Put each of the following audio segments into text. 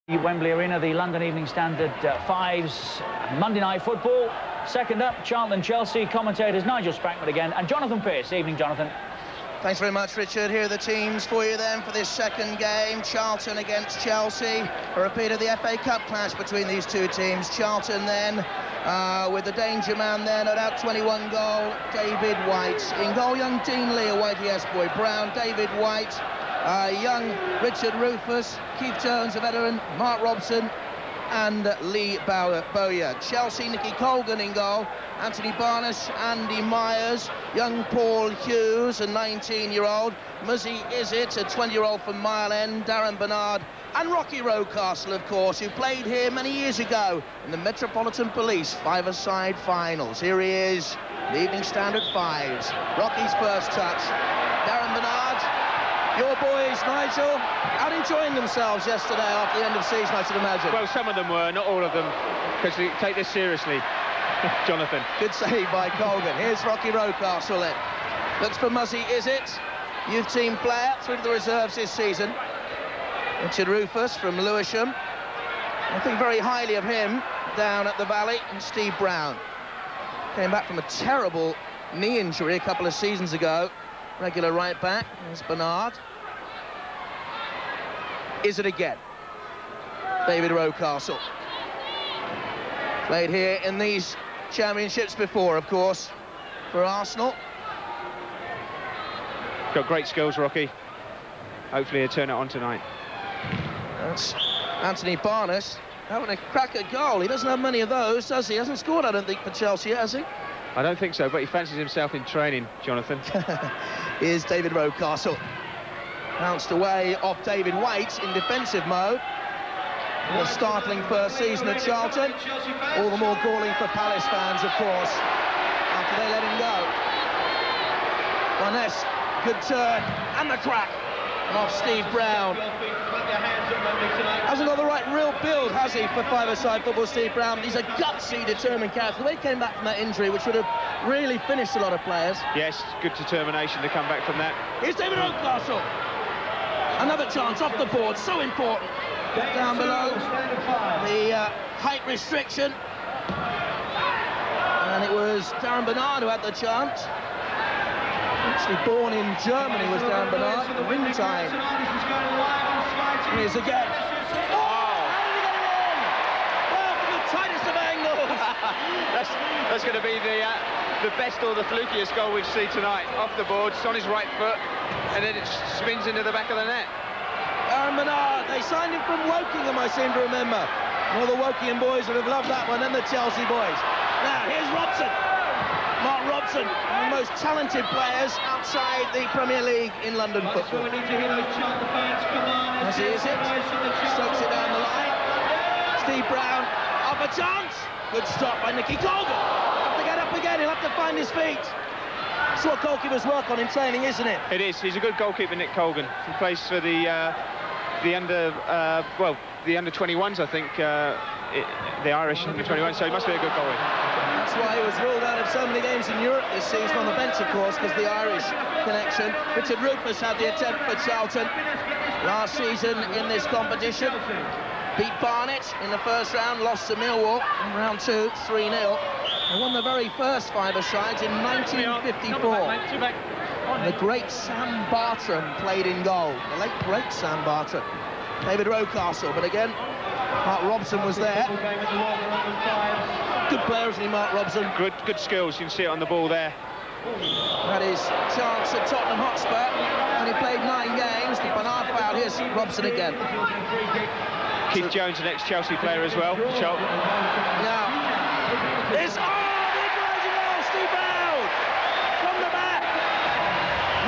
Wembley Arena, the London Evening Standard 5's Monday Night Football. Second up, Charlton Chelsea. Commentators Nigel Spackman again and Jonathan Pearce. Evening, Jonathan. Thanks very much, Richard. Here are the teams for you then for this second game. Charlton against Chelsea. A repeat of the FA Cup clash between these two teams. Charlton then with the danger man then at out 21 goal, David White. In goal, young Dean Lee, a Whitey S-boy. Brown, David White. Young Richard Rufus, Keith Jones, a veteran, Mark Robson and Lee Bowyer. Chelsea, Nicky Colgan in goal, Anthony Barnes, Andy Myers, young Paul Hughes, a 19-year-old, Muzzy Izzet, a 20-year-old from Mile End, Darren Bernard and Rocky Rocastle, of course, who played here many years ago in the Metropolitan Police five-a-side finals. Here he is, the Evening Standard 5s. Rocky's first touch. Darren Bernard. Your boys, Nigel, out enjoying themselves yesterday after the end of season, I should imagine. Well, some of them were, not all of them, because they take this seriously. Jonathan. Good save by Colgan. Here's Rocky Rocastle then. Looks for Muzzy Izzet, youth team player, through to the reserves this season. Richard Rufus from Lewisham. I think very highly of him down at the Valley. And Steve Brown. Came back from a terrible knee injury a couple of seasons ago. Regular right back. There's Bernard. Is it again? David Rocastle. Played here in these championships before, of course, for Arsenal. Got great skills, Rocky. Hopefully he'll turn it on tonight. That's Anthony Barnes having a crack at goal. He doesn't have many of those, does he? He hasn't scored, I don't think, for Chelsea yet, has he? I don't think so, but he fancies himself in training, Jonathan. Here's David Rocastle. Bounced away off David White in defensive mode. A startling first season at Charlton. All the more galling for Palace fans, of course, after they let him go. Barnes, good turn, and the crack. And off Steve Brown. Hasn't got the right real build, has he, for five-a-side football, Steve Brown? He's a gutsy, determined character. The way he came back from that injury, which would have really finished a lot of players. Yes, good determination to come back from that. Here's David Rocastle. Another chance off the board, so important. Down below, the height restriction. And it was Darren Bernard who had the chance. Actually born in Germany was Darren Bernard, the ring time. Here's again. Oh! How did he get it in? Well, from the tightest of angles. that's going to be the best or the flukiest goal we've seen tonight. Off the board, it's on his right foot, and then it spins into the back of the net. Darren Bernard, they signed him from Wokingham, I seem to remember. All the Wokingham boys would have loved that one, and the Chelsea boys. Now, here's Robson. Mark Robson, one of the most talented players outside the Premier League in London football. As he is it, strokes it down the line. Steve Brown, up a chance. Good stop by Nicky Colgan. Have to get up again, he'll have to find his feet. That's what goalkeepers work on in training, isn't it? It is. He's a good goalkeeper, Nick Colgan. He plays for the under 21s, I think, the Irish under 21, so he must be a good goalie. That's why he was ruled out of so many games in Europe this season on the bench, of course, because the Irish connection. Richard Rufus had the attempt for Charlton last season in this competition. Beat Barnet in the first round, lost to Millwall in round 2, 3-0. They won the very first five-a-sides in 1954. The great Sam Bartram played in goal. The late, great Sam Bartram. David Rocastle, but again, Mark Robson was there. Good player, isn't he, Mark Robson? Good skills, you can see it on the ball there. Had his chance at Tottenham Hotspur, and he played 9 games. The Bernard foul. Here's Robson again. Keith Jones, an ex-Chelsea player as well. Charlton. Now, this... Oh, the equalising goal, Steve Brown! From the back.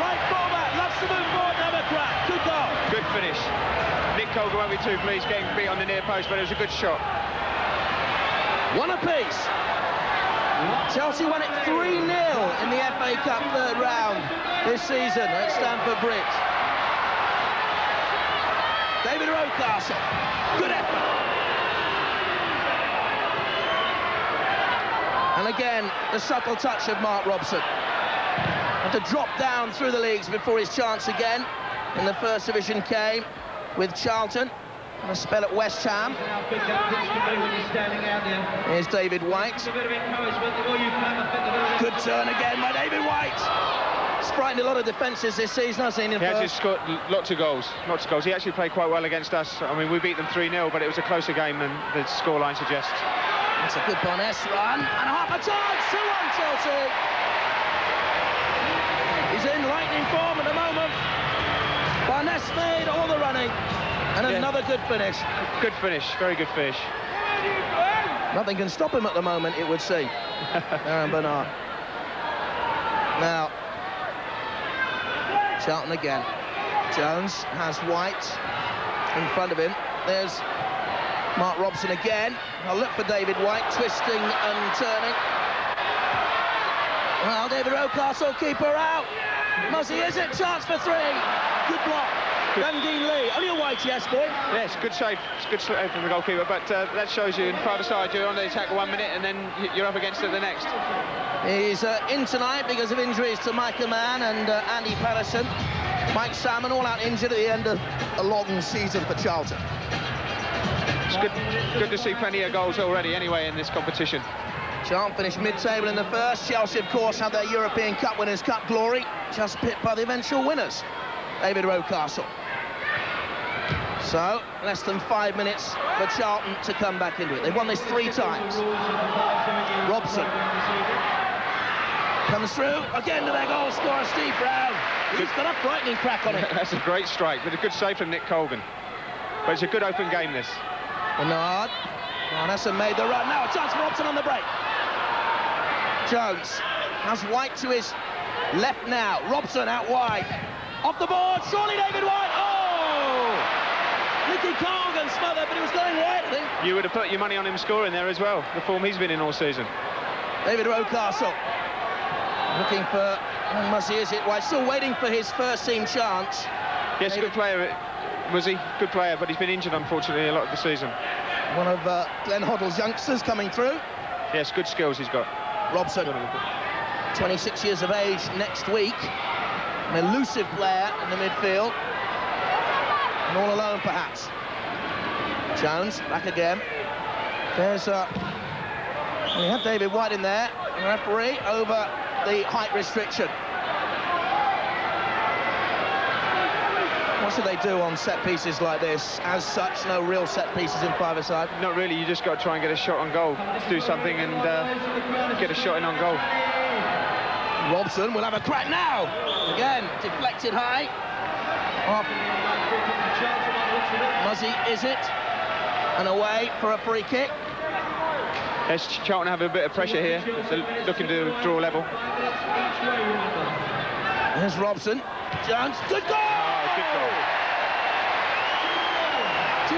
Right fullback, loves to move forward, another crack. Good goal. Good finish. Nick Colgan won't be too pleased getting beat on the near post, but it was a good shot. One apiece. Chelsea won it 3-0 in the FA Cup third round this season at Stamford Bridge. David Rocastle, good effort. And again, the subtle touch of Mark Robson. Had to drop down through the leagues before his chance again in the First Division came with Charlton. and a spell at West Ham. Here's David White. Good turn again by David White. He's frightened a lot of defences this season, hasn't he? He has just scored lots of goals. He actually played quite well against us. I mean, we beat them 3-0, but it was a closer game than the scoreline suggests. That's a good Barnes run, and half a chance, 2-1 Chelsea. He's in lightning form at the moment. Barnes made all the running, and another good finish. Good finish, very good finish. Nothing can stop him at the moment, it would seem. Darren Bernard. Now, Charlton again. Jones has White in front of him. There's Mark Robson again. I'll look for David White, twisting and turning. Well, David Rocastle, keeper out. Muzzy, is it? Chance for 3. Good block. Dundee Lee. Only a White, yes, boy. Yes, good save. It's good save from the goalkeeper, but that shows you in private side, you're on the attack 1 minute and then you're up against it the next. He's in tonight because of injuries to Micah Mann and Andy Patterson. Mike Salmon all out injured at the end of a long season for Charlton. It's good to see plenty of goals already anyway in this competition. Charlton finished mid-table in the first. Chelsea, of course, have their European Cup Winners' Cup glory, just pipped by the eventual winners, David Rocastle. So, less than 5 minutes for Charlton to come back into it. They've won this 3 times. Robson comes through, again to their goal scorer, Steve Brown. He's got a frightening crack on it. That's a great strike, but a good save from Nick Colgan. But it's a good open game, this. Bernard. Barnessa made the run. Now a chance for Robson on the break. Jones has White to his left now. Robson out wide. Off the board, surely David White. Oh! Nicky Colgan smothered, but he was going wide, I think. You would have put your money on him scoring there as well, the form he's been in all season. David Rocastle looking for Muzzy, is it? White still waiting for his first team chance. Yes, David. Good player, was he? Good player, but he's been injured, unfortunately, a lot of the season. One of Glenn Hoddle's youngsters coming through. Yes, good skills he's got. Robson, 26 years of age next week. An elusive player in the midfield. And all alone, perhaps. Jones, back again. There's we have David White in there. The referee over the height restriction. What should they do on set pieces like this? As such, no real set pieces in five-a-side. Not really. You just got to try and get a shot on goal. Do something and get a shot in on goal. Robson will have a crack now. Again, deflected high. Off. Muzzy, is it? And away for a free kick. Yes, Charlton have a bit of pressure here. They're looking to draw level. Here's Robson. Jones, good goal! Oh, good goal.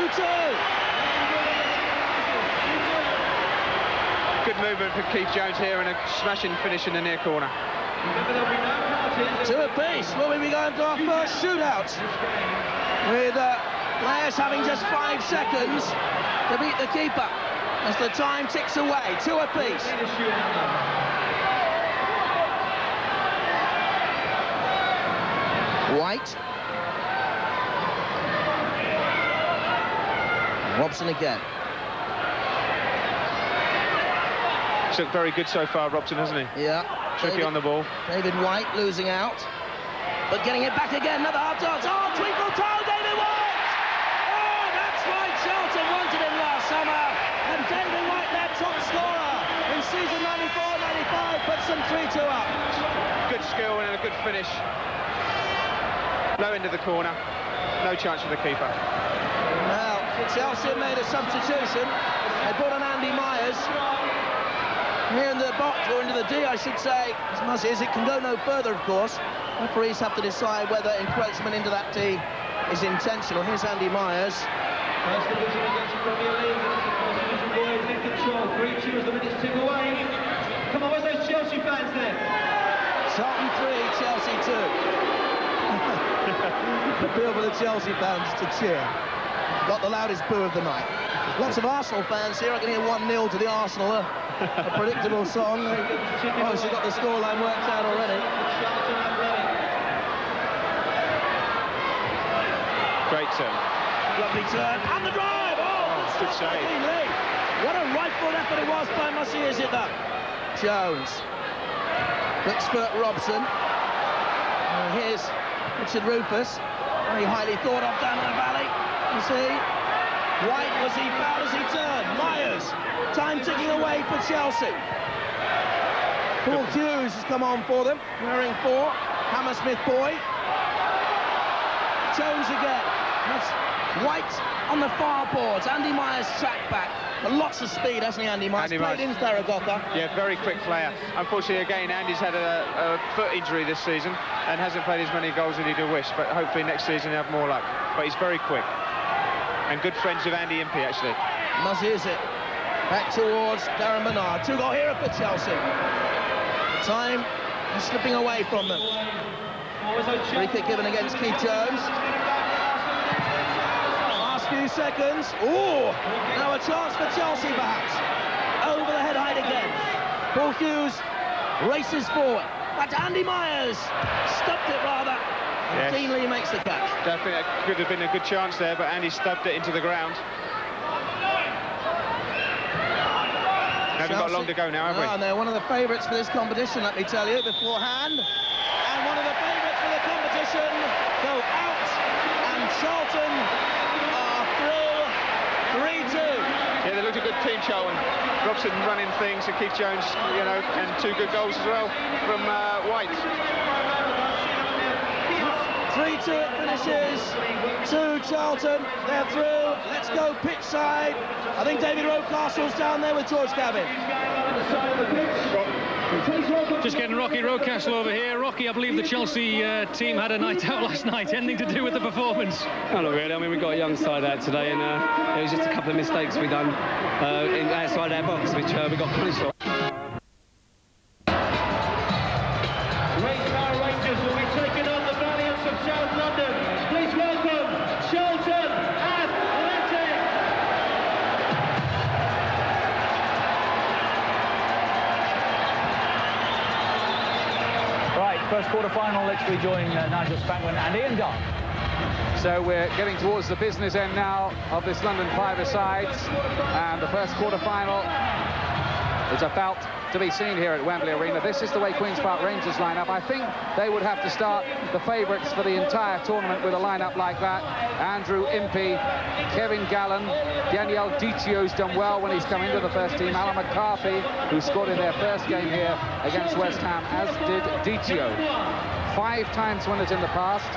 2-2. Good movement for Keith Jones here and a smashing finish in the near corner. 2 apiece. Will we be going to our first shootout? With players having just 5 seconds to beat the keeper as the time ticks away. 2 apiece. White. Robson again. He's looked very good so far, Robson, hasn't he? Yeah. Tricky on the ball. David White losing out, but getting it back again. Another hard dance. Oh, twinkle toe, David White! Oh, that's why Charlton wanted him last summer. And David White, their top scorer in season 94-95, puts them 3-2 up. Good skill and a good finish. Low end of the corner. No chance for the keeper. Now, Chelsea made a substitution. They brought on Andy Myers. Here in the box, or into the D, I should say, as Muzzy is, it can go no further, of course. Referees have to decide whether encroachment into that D is intentional. Here's Andy Myers. First division against the Premier League. First division boys in control. 3-2 as the minutes tick away. Come on, where's those Chelsea fans then? Charlton 3, Chelsea 2. Appeal for the Chelsea fans to cheer. Got the loudest boo of the night. Lots of Arsenal fans here. I can hear 1-0 to the Arsenal. A predictable song. Obviously got the scoreline worked out already. Great turn. Lovely turn, and the drive! Oh, good save. What a right-foot effort it was by Mussy, is it that? Jones. Quick spurt Robson. Here's Richard Rufus. Very highly thought of down in the valley. You see? White, was he fouled as he turned? Myers. Time ticking away for Chelsea. Paul Hughes has come on for them, wearing 4. Hammersmith boy. Jones again. That's White on the far boards. Andy Myers tracked back. But lots of speed, hasn't he, Andy Myers? Played in Zaragoza. Yeah, very quick player. Unfortunately, again, Andy's had a foot injury this season and hasn't played as many goals as he'd have wished. But hopefully next season he'll have more luck. But he's very quick. And good friends with Andy Impey, actually. Muzzy is it. Back towards Darren Bernard. 2-goal hero for Chelsea. Time is slipping away from them. Free kick given against Keith Jones. Last few seconds. Oh, now a chance for Chelsea perhaps. Over the head height again. Paul Hughes races forward. But Andy Myers stopped it rather. And Keenly makes the catch. Definitely, it could have been a good chance there, but Andy stubbed it into the ground. Haven't got long to go now, have we? And they're one of the favourites for this competition, let me tell you, beforehand. And one of the favourites for the competition go out, and Charlton are through 3-2. Yeah, they looked a good team, Charlton. Robson running things, and Keith Jones, you know, and 2 good goals as well from White. 3-2 it finishes, 2 Charlton, they're through. Let's go pitch side. I think David Rocastle's down there with George Gavin. Just getting Rocky Rocastle over here. Rocky, I believe the Chelsea team had a night out last night. Anything to do with the performance? No, not really. I mean, we got a young side out today, and it was just a couple of mistakes we done outside our box, which we got punished for. Rangers will be taking on the Valiants of South London. Please welcome Charlton Athletic. Right, first quarter-final, let's rejoin Nigel Spackman and Ian Dunn. So we're getting towards the business end now of this London five-a-sides, and the first quarter-final is about to be seen here at Wembley Arena. This is the way Queen's Park Rangers line up. I think they would have to start the favourites for the entire tournament with a lineup like that. Andrew Impey, Kevin Gallen, Daniel Dicio's done well when he's come into the first team. Alan McCarthy, who scored in their first game here against West Ham, as did Dicio. 5 times winners in the past,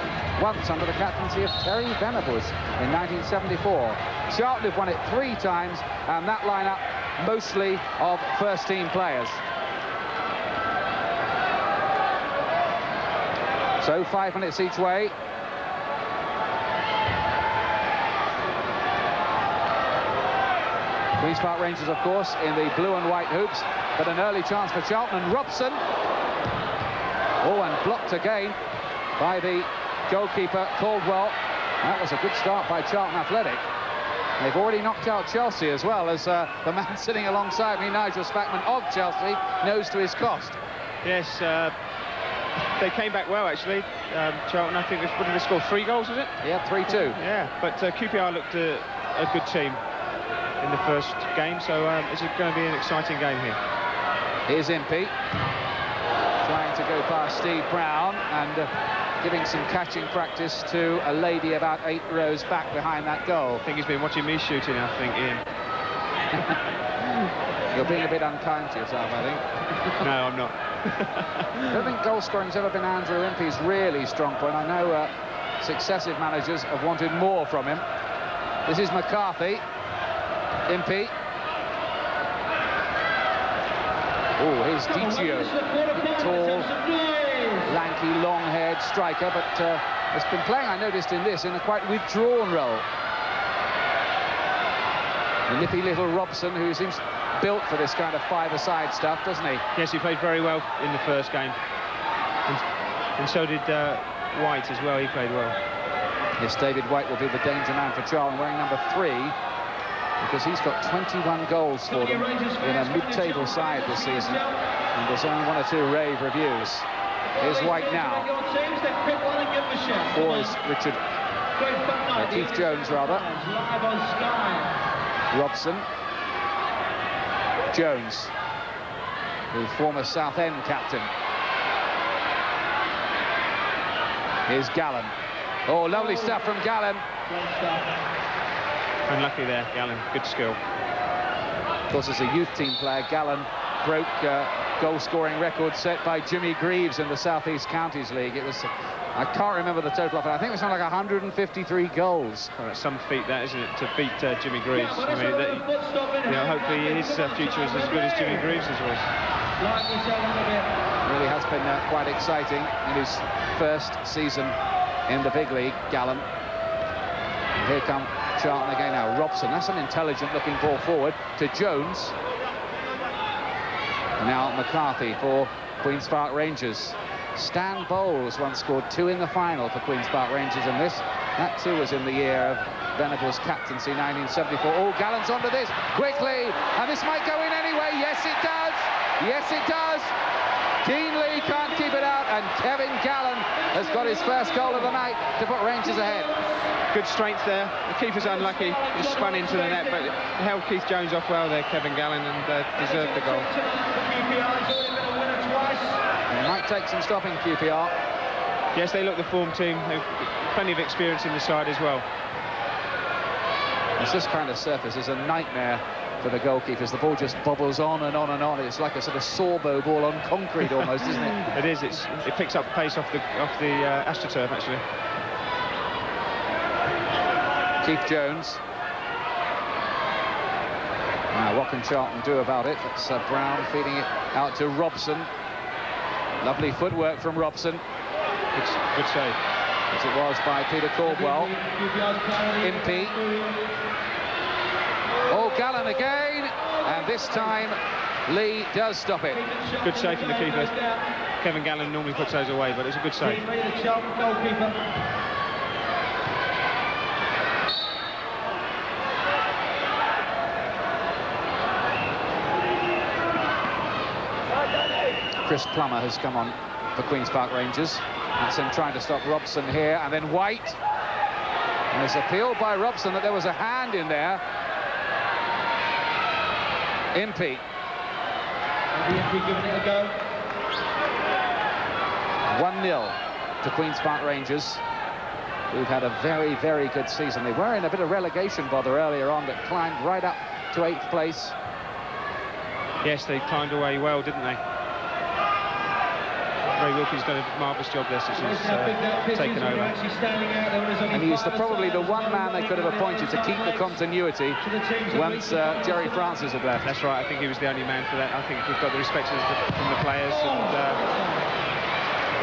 once under the captaincy of Terry Venables in 1974. Charlton have won it 3 times, and that lineup mostly of first-team players. So 5 minutes each way. Queen's Park Rangers, of course, in the blue and white hoops, but an early chance for Charlton, and Robson. Oh, and blocked again by the goalkeeper, Caldwell. That was a good start by Charlton Athletic. They've already knocked out Chelsea as well, as the man sitting alongside me, Nigel Spackman of Chelsea, knows to his cost. Yes, they came back well, actually. Charlton, I think, what did they score? 3 goals, was it? Yeah, 3-2. Yeah, but QPR looked a good team in the first game, so it's going to be an exciting game here. Here's Impey, trying to go past Steve Brown, and giving some catching practice to a lady about 8 rows back behind that goal. I think he's been watching me shooting, I think, Ian. You're being a bit unkind to yourself, I think. No, I'm not. I don't think goal scoring's ever been Andrew Impey's really strong point. I know successive managers have wanted more from him. This is McCarthy. Impey. Oh, here's Dicio. Tall, lanky, long-haired striker, but has been playing, I noticed in this, in a quite withdrawn role. The nippy little Robson, who seems built for this kind of five-a-side stuff, doesn't he? Yes, he played very well in the first game. And so did White as well, he played well. Yes, David White will be the danger man for Charlton, wearing number 3, because he's got 21 goals for them in a mid-table side this season, and there's only 1 or 2 rave reviews. Here's White now. 4 is Richard Keith Jones, rather. Live on Sky. Robson. Jones, the former Southend captain. Here's Gallen. Oh, lovely stuff from Gallen. Unlucky there, Gallen. Good skill. Of course, as a youth team player, Gallen broke goal-scoring record set by Jimmy Greaves in the South East Counties League. It was, I can't remember the total of it. I think it was something like 153 goals. Well, that's some feat, that, isn't it, to beat Jimmy Greaves. I mean, hopefully his future is as good as Jimmy Greaves' was. Really has been quite exciting in his first season in the big league, Gallen. And here come Charlton again now. Robson, that's an intelligent-looking ball forward to Jones. And now McCarthy for Queen's Park Rangers. Stan Bowles once scored 2 in the final for Queen's Park Rangers, and that too was in the year of Venables' captaincy, 1974. Oh, Gallen's onto this quickly, and this might go in anyway. Yes, it does. Yes, it does. Dean Lee can't keep it out, and Kevin Gallen has got his first goal of the night to put Rangers ahead. Good strength there. The keeper's unlucky. He spun into the net, but held Keith Jones off well there, Kevin Gallen, and deserved the goal. It might take some stopping, QPR. Yes, they look the form team. They've plenty of experience in the side as well. It's this kind of surface is a nightmare for the goalkeepers. The ball just bobbles on and on and on. It's like a sort of sawbow ball on concrete almost, isn't it? It is. It picks up pace off the AstroTurf, actually. Keith Jones. Now, what can Charlton do about it? It's Brown feeding it out to Robson. Lovely footwork from Robson. Good save. As it was by Peter Caldwell. Impey. Oh, Gallen again. And this time, Lee does stop it. Good save from the keeper. Kevin Gallen normally puts those away, but it's a good save. Chris Plummer has come on for Queen's Park Rangers. That's him trying to stop Robson here, and then White. And it's appealed by Robson that there was a hand in there. Impey. Impey giving it a go. 1-0 to Queen's Park Rangers, who've had a very, very good season. They were in a bit of relegation bother earlier on, but climbed right up to 8th place. Yes, they climbed away well, didn't they? Ray Wilkie's done a marvellous job there since he's taken over. And he's probably the one man they could have appointed to keep the continuity once Jerry Francis had left. That's right, I think he was the only man for that. I think we've got the respect from the players, and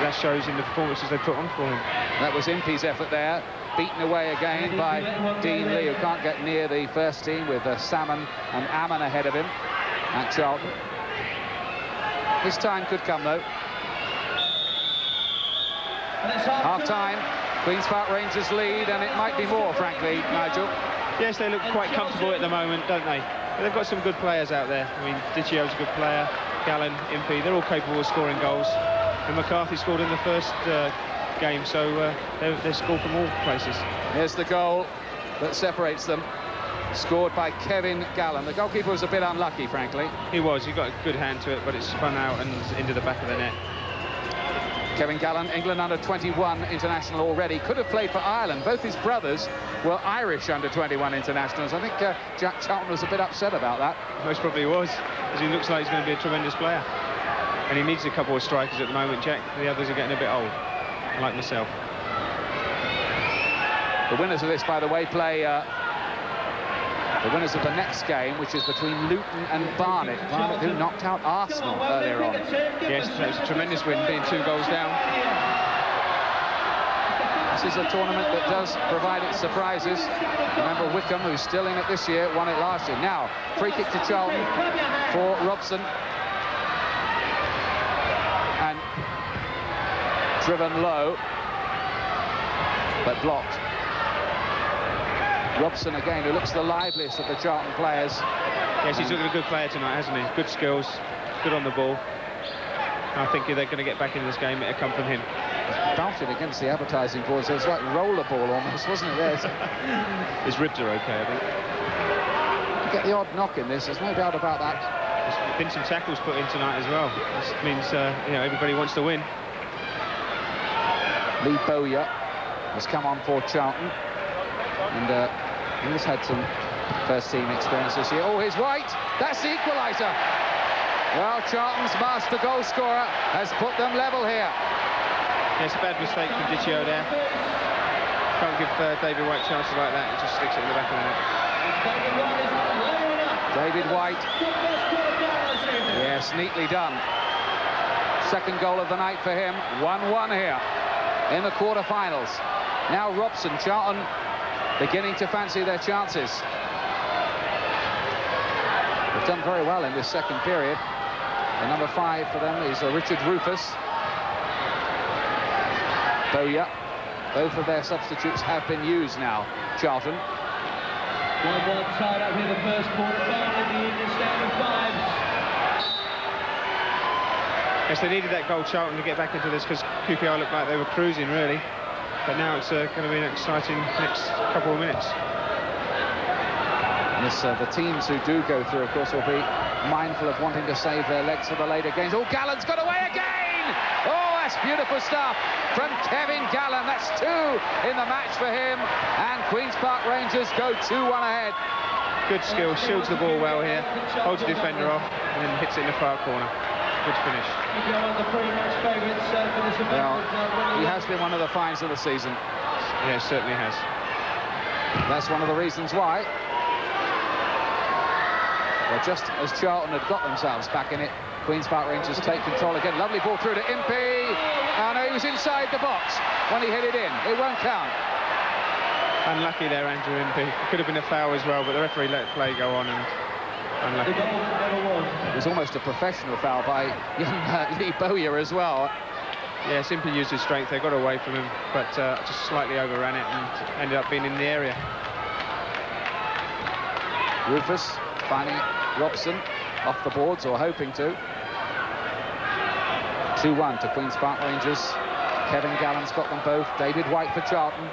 that shows in the performances they put on for him. That was Impey's effort there, beaten away again by Dean Lee, who can't get near the first team with Salmon and Ammon ahead of him at Charlton. His time could come, though. Half-time, Queen's Park Rangers lead, and it might be more, frankly, Nigel. Yes, they look quite comfortable at the moment, don't they? But they've got some good players out there. I mean, Dicchio's a good player, Gallen, Impey, they're all capable of scoring goals. And McCarthy scored in the first game, so they score from all places. Here's the goal that separates them, scored by Kevin Gallen. The goalkeeper was a bit unlucky, frankly. He was. He got a good hand to it, but it spun out and into the back of the net. Kevin Gallen, England under-21 international already, could have played for Ireland. Both his brothers were Irish under-21 internationals. I think Jack Charlton was a bit upset about that. Most probably was, as he looks like he's going to be a tremendous player. And he needs a couple of strikers at the moment, Jack. The others are getting a bit old, like myself. The winners of this, by the way, play the winners of the next game, which is between Luton and Barnet. Barnet, who knocked out Arsenal earlier on. Yes, that was a tremendous win, being 2 goals down. This is a tournament that does provide its surprises. Remember Wickham, who's still in it this year, won it last year. Now, free kick to Charlton for Robson. And driven low, but blocked. Robson again, who looks the liveliest of the Charlton players. Yes, he's looking a good player tonight, hasn't he? Good skills, good on the ball. I think if they're going to get back in this game, it'll come from him. Belted against the advertising boards. It was like rollerball almost, wasn't it? There. His ribs are okay, I think. You get the odd knock in this, there's no doubt about that. There's been some tackles put in tonight as well. This means, you know, everybody wants to win. Lee Bowyer has come on for Charlton. And he's had some first-team experience this year. Oh, here's White. That's the equaliser. Well, Charlton's master goal scorer has put them level here. Yeah, it's a bad mistake from Dichio there. Can't give David White chances like that. He just sticks it in the back of the net. David White. Yes, neatly done. Second goal of the night for him. 1-1 here in the quarter-finals. Now Robson, Charlton beginning to fancy their chances. They've done very well in this second period. The number 5 for them is Richard Rufus. Bowyer. Both of their substitutes have been used now, Charlton. 1-1 tied up here the first quarter-final in the Evening Standard 5s. Yes, they needed that goal, Charlton, to get back into this, because QPR looked like they were cruising, really. But now it's going to be an exciting next couple of minutes. Yes, the teams who do go through, of course, will be mindful of wanting to save their legs for the later games. Oh, Gallen's got away again! Oh, that's beautiful stuff from Kevin Gallen. That's 2 in the match for him. And Queen's Park Rangers go 2-1 ahead. Good skill, shields the ball well here, holds the defender off, and then hits it in the far corner. Good finish. Well, he has been one of the finds of the season. Yeah, certainly has. That's one of the reasons why. Well, just as Charlton had got themselves back in it, Queen's Park Rangers take control again. Lovely ball through to Impey. Oh, no, he was inside the box when he hit it in. It won't count. Unlucky there, Andrew Impey. Could have been a foul as well, but the referee let play go on, and unlucky. It was almost a professional foul by young Lee Bowyer as well. Yes, Impey used his strength. They got away from him, but just slightly overran it and ended up being in the area. Rufus finding Robson off the boards, or hoping to. 2-1 to Queen's Park Rangers. Kevin Gallen's got them both. David White for Charlton.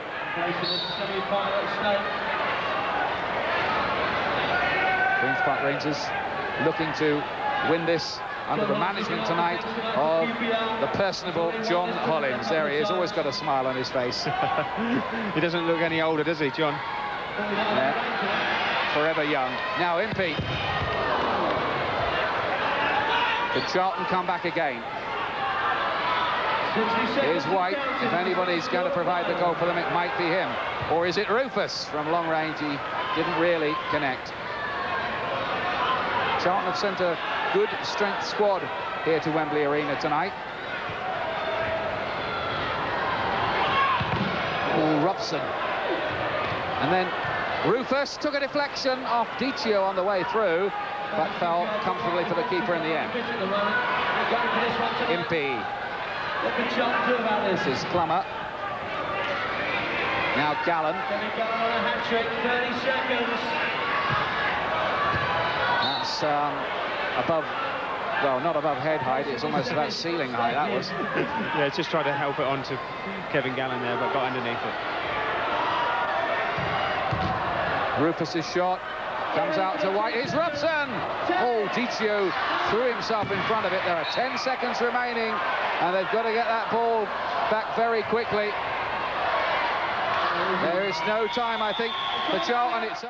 Queen's Park Rangers looking to win this under the management tonight of the personable John Hollins. There he is, always got a smile on his face. He doesn't look any older, does he, John? Yeah. Forever young. Now Impey. Could Charlton come back again? Here's White. If anybody's going to provide the goal for them, it might be him. Or is it Rufus? From long range, he didn't really connect. Charlton have sent a good strength squad here to Wembley Arena tonight. Oh, Robson. And then Rufus took a deflection off Dichio on the way through, but fell comfortably for the keeper in the end. Impey. This is Plummer. Now Gallen. That's above, well, not above head height, it's almost about ceiling height, that was. Yeah, just tried to help it on to Kevin Gallen there, but got underneath it. Rufus's shot comes out to White. Here's Robson! Oh, Dichio threw himself in front of it. There are 10 seconds remaining, and they've got to get that ball back very quickly. There is no time, I think, for Charlton. It's